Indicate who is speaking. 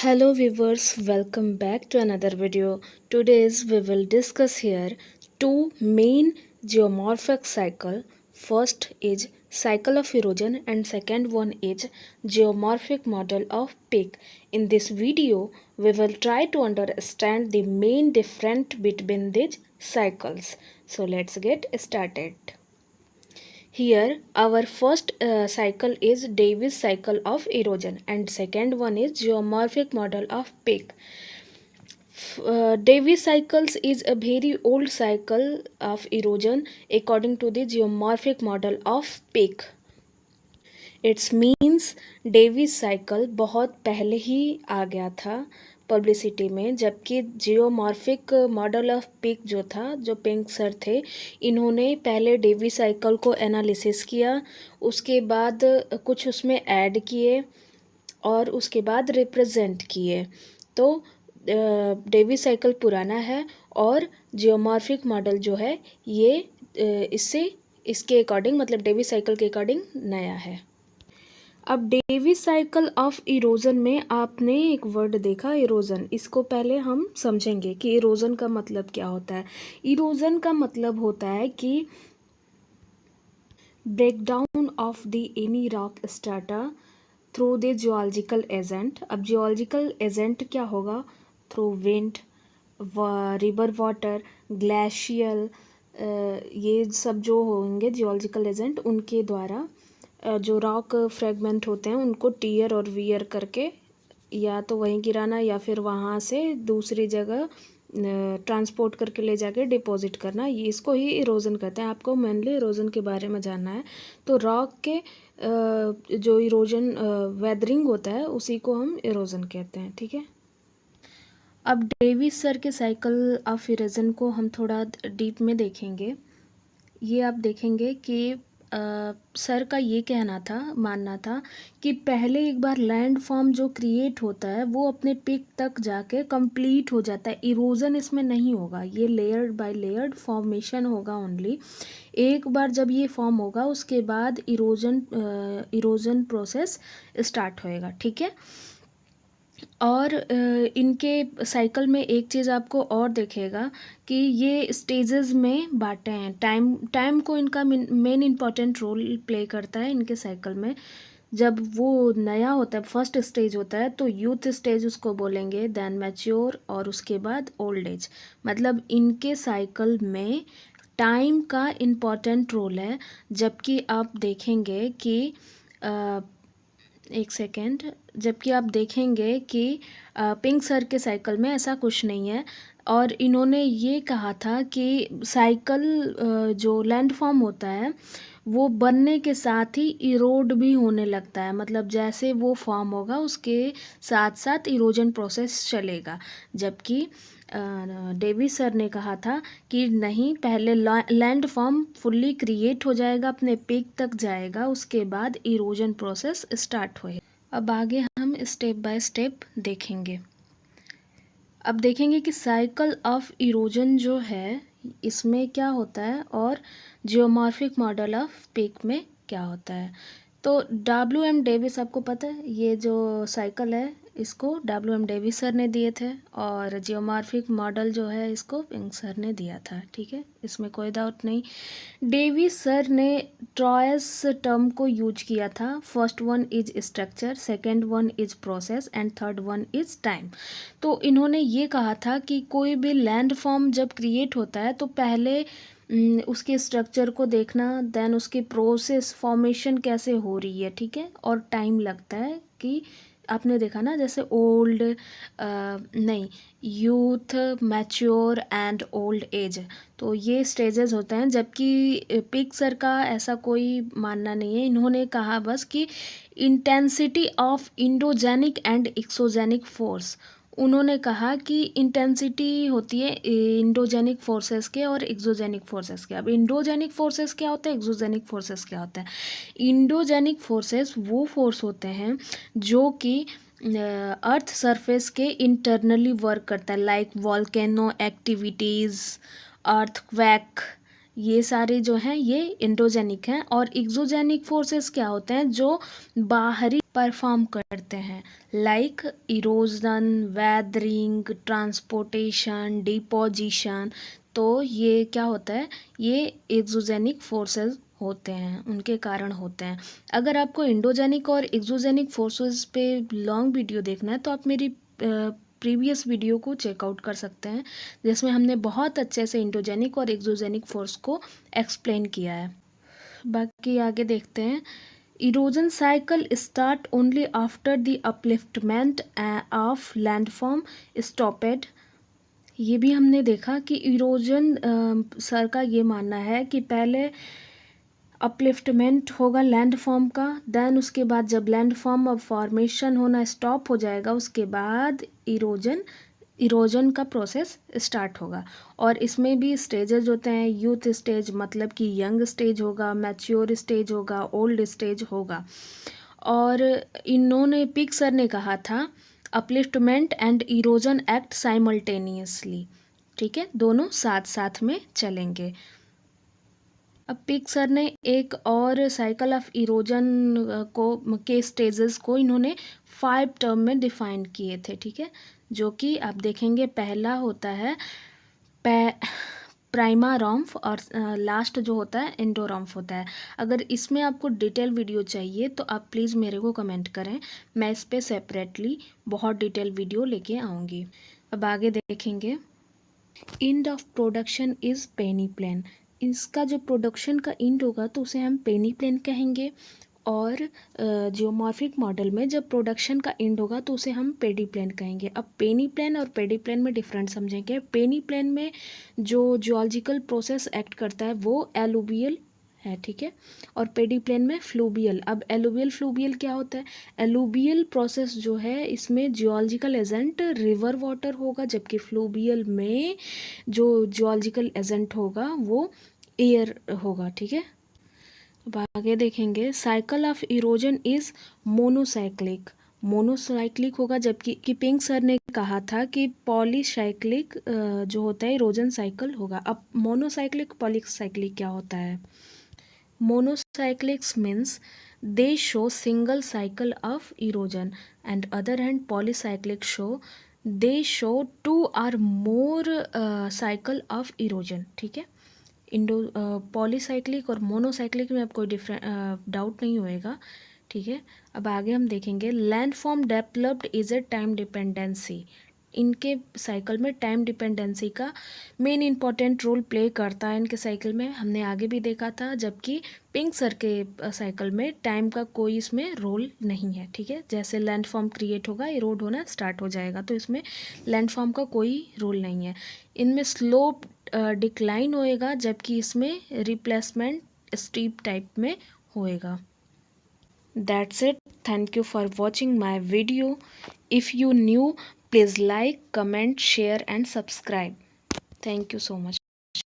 Speaker 1: Hello viewers, welcome back to another video. Today's we will discuss here two main geomorphic cycle. First is cycle of erosion and second one is geomorphic model of peak. In this video, we will try to understand the main difference between these cycles. So let's get started. Here our first cycle is Davis cycle of erosion and second one is geomorphic model of peak. Davis cycles is a very old cycle of erosion according to the geomorphic model of peak. It's means Davis cycle बहुत पहले ही आ गया था publicity में, जबकि geomorphic model of pick जो था, जो pink sir थे, इन्होंने पहले डेविस साइकिल को एनालिसिस किया, उसके बाद कुछ उसमें ऐड किए और उसके बाद रिप्रेजेंट किए। तो डेविस साइकिल पुराना है और जियोमॉर्फिक मॉडल जो है ये इसके अकॉर्डिंग, मतलब डेविस साइकिल के अकॉर्डिंग नया है। अब डेविस साइकिल ऑफ इरोजन में आपने एक वर्ड देखा इरोजन, इसको पहले हम समझेंगे कि इरोजन का मतलब क्या होता है। इरोजन का मतलब होता है कि breakdown of the any rock strata through the geological agent. अब जियोलॉजिकल एजेंट क्या होगा? Through wind, river water, glacial, ये सब जो होंगे जियोलॉजिकल एजेंट, उनके द्वारा जो रॉक फ्रेगमेंट होते हैं उनको टीयर और वियर करके या तो वहीं गिराना या फिर वहाँ से दूसरी जगह ट्रांसपोर्ट करके ले जाके डिपॉजिट करना, ये इसको ही इरोजन कहते हैं। आपको मेनली इरोजन के बारे में जानना है तो रॉक के जो इरोजन वेदरिंग होता है उसी को हम इरोजन कहते हैं, ठीक है। अब डेविस सर के साइकिल ऑफ इरोजन को हम थोड़ा डीप में देखेंगे। ये आप देखेंगे कि सर का ये मानना था कि पहले एक बार लैंड फॉर्म जो क्रिएट होता है वो अपने पिक तक जाके कंप्लीट हो जाता है, इरोजन इसमें नहीं होगा, ये लेयर्ड बाय लेयर्ड फॉर्मेशन होगा ओनली। एक बार जब ये फॉर्म होगा उसके बाद इरोजन प्रोसेस स्टार्ट होएगा, ठीक है। और इनके साइकिल में एक चीज़ आपको और दिखेगा कि ये स्टेजेस में बांटे हैं। टाइम को इनका मेन इम्पॉर्टेंट रोल प्ले करता है इनके साइकिल में। जब वो नया होता है, फर्स्ट स्टेज होता है, तो यूथ स्टेज उसको बोलेंगे, देन मैच्योर और उसके बाद ओल्ड एज। मतलब इनके साइकिल में टाइम का इम्पॉर्टेंट रोल है। जबकि आप देखेंगे कि एक सेकेंड, जबकि आप देखेंगे कि पिंक सर के साइकिल में ऐसा कुछ नहीं है। और इन्होंने ये कहा था कि साइकिल जो लैंड फॉर्म होता है वो बनने के साथ ही इरोड भी होने लगता है, मतलब जैसे वो फॉर्म होगा उसके साथ साथ इरोजन प्रोसेस चलेगा। जबकि डेविस सर ने कहा था कि नहीं, पहले लैंड फॉर्म फुल्ली क्रिएट हो जाएगा, अपने पीक तक जाएगा, उसके बाद इरोजन प्रोसेस स्टार्ट होएगा। अब आगे हम स्टेप बाय स्टेप देखेंगे। अब देखेंगे कि साइकिल ऑफ इरोजन जो है इसमें क्या होता है और जियोमॉर्फिक मॉडल ऑफ पीक में क्या होता है। तो W.M. डेविस, आपको पता है ये जो साइकिल है इसको W.M. डेविस सर ने दिए थे और जियोमॉर्फिक मॉडल जो है इसको पिंक सर ने दिया था, ठीक है, इसमें कोई डाउट नहीं। डेविस सर ने ट्रॉयस टर्म को यूज किया था। First one is structure, second one is process and third one is time. तो इन्होंने ये कहा था कि कोई भी लैंड फॉर्म जब क्रिएट होता है तो पहले उसके स्ट्रक्चर को देखना, देन उसकी प्रोसेस फॉर्मेशन कैसे हो रही है, ठीक है, और टाइम लगता है। कि आपने देखा ना, जैसे ओल्ड नहीं, youth, mature and old age, तो ये स्टेजेस होते हैं। जबकि पिक सर का ऐसा कोई मानना नहीं है। इन्होंने कहा बस कि intensity of endogenic and exogenic force, उन्होंने कहा कि इंटेंसिटी होती है इंडोजेनिक फोर्सेस के और एक्सोजेनिक फोर्सेस के। अब इंडोजेनिक फोर्सेस क्या होता है, एक्सोजेनिक फोर्सेस क्या होता है? इंडोजेनिक फोर्सेस वो फोर्स होते हैं जो कि अर्थ सरफेस के इंटरनली वर्क करता है, लाइक वॉल्केनो एक्टिविटीज़, अर्थक्वेक, ये सारे जो हैं ये एंडोजेनिक हैं। और एक्सोजेनिक फोर्सेस क्या होते हैं, जो बाहरी परफॉर्म करते हैं, like erosion, weathering, transportation, deposition. तो ये क्या होता है, ये एक्सोजेनिक फोर्सेस होते हैं, उनके कारण होते हैं। अगर आपको एंडोजेनिक और एक्सोजेनिक फोर्सेस पे लॉन्ग वीडियो देखना है तो आप मेरी प्रीवियस वीडियो को चेकआउट कर सकते हैं, जिसमें हमने बहुत अच्छे से एंडोजेनिक और एक्सोजेनिक फोर्स को एक्सप्लेन किया है। बाकी आगे देखते हैं। Erosion cycle start only after the upliftment of landform stopped. ये भी हमने देखा कि इरोजन सर का ये मानना है कि पहले अपलिफ्टमेंट होगा लैंड फॉर्म का, देन उसके बाद जब लैंड फॉर्म अब फॉर्मेशन होना स्टॉप हो जाएगा, उसके बाद इरोजन का प्रोसेस स्टार्ट होगा। और इसमें भी स्टेजेस होते हैं, यूथ स्टेज मतलब कि यंग स्टेज होगा, मैच्योर स्टेज होगा, ओल्ड स्टेज होगा। और इन्होंने पिक सर ने कहा था upliftment and erosion act simultaneously, ठीक है, दोनों साथ साथ में चलेंगे। अब पिक सर ने एक और साइकिल ऑफ इरोजन के स्टेजेस को इन्होंने 5 टर्म में डिफाइन किए थे, ठीक है, जो कि आप देखेंगे पहला होता है प्राइमारॉम्फ और लास्ट जो होता है एंडोरॉम्फ होता है। अगर इसमें आपको डिटेल वीडियो चाहिए तो आप प्लीज़ मेरे को कमेंट करें, मैं इस पर सेपरेटली बहुत डिटेल वीडियो लेके आऊँगी। अब आगे देखेंगे। End of production is peneplain. इसका जो प्रोडक्शन का एंड होगा तो उसे हम पेनीप्लेन कहेंगे। और जियोमॉर्फिक मॉडल में जब प्रोडक्शन का एंड होगा तो उसे हम पेडीप्लेन कहेंगे। अब पेनीप्लेन और पेडीप्लेन में डिफरेंट समझेंगे। पेनीप्लेन में जो जियोलॉजिकल प्रोसेस एक्ट करता है वो एलुवियल है, ठीक है, और पेडीप्लेन में फ्लूवियल। अब एलुवियल फ्लूवियल क्या होता है, एलुवियल प्रोसेस जो है इसमें जियोलॉजिकल एजेंट रिवर वाटर होगा, जबकि फ्लूवियल में जो जियोलॉजिकल एजेंट होगा वो एयर होगा, ठीक है। अब आगे देखेंगे। Cycle of erosion is monocyclic. Monocyclic होगा, जबकि पिंक सर ने कहा था कि पॉलीसाइक्लिक जो होता है इरोजन साइकिल होगा। अब मोनोसाइक्लिक पॉलीसाइक्लिक क्या होता है। Monocyclics means they show single cycle of erosion, and other hand polycyclic show they show 2 or more cycle of erosion, ठीक है। पॉलीसाइक्लिक और मोनोसाइक्लिक में अब कोई डाउट नहीं होएगा, ठीक है। अब आगे हम देखेंगे। Landform developed is a time dependency. इनके साइकिल में टाइम डिपेंडेंसी का मेन इंपॉर्टेंट रोल प्ले करता है इनके साइकिल में, हमने आगे भी देखा था। जबकि पिंक सर के साइकिल में टाइम का कोई इसमें रोल नहीं है, ठीक है। जैसे लैंडफॉर्म क्रिएट होगा, इरोड होना स्टार्ट हो जाएगा, तो इसमें लैंडफॉर्म का कोई रोल नहीं है। इनमें स्लोप डिक्लाइन होएगा, जबकि इसमें रिप्लेसमेंट स्टीप टाइप में होएगा। That's it. Thank you for watching my video. If you new, please like, comment, share and subscribe. Thank you so much.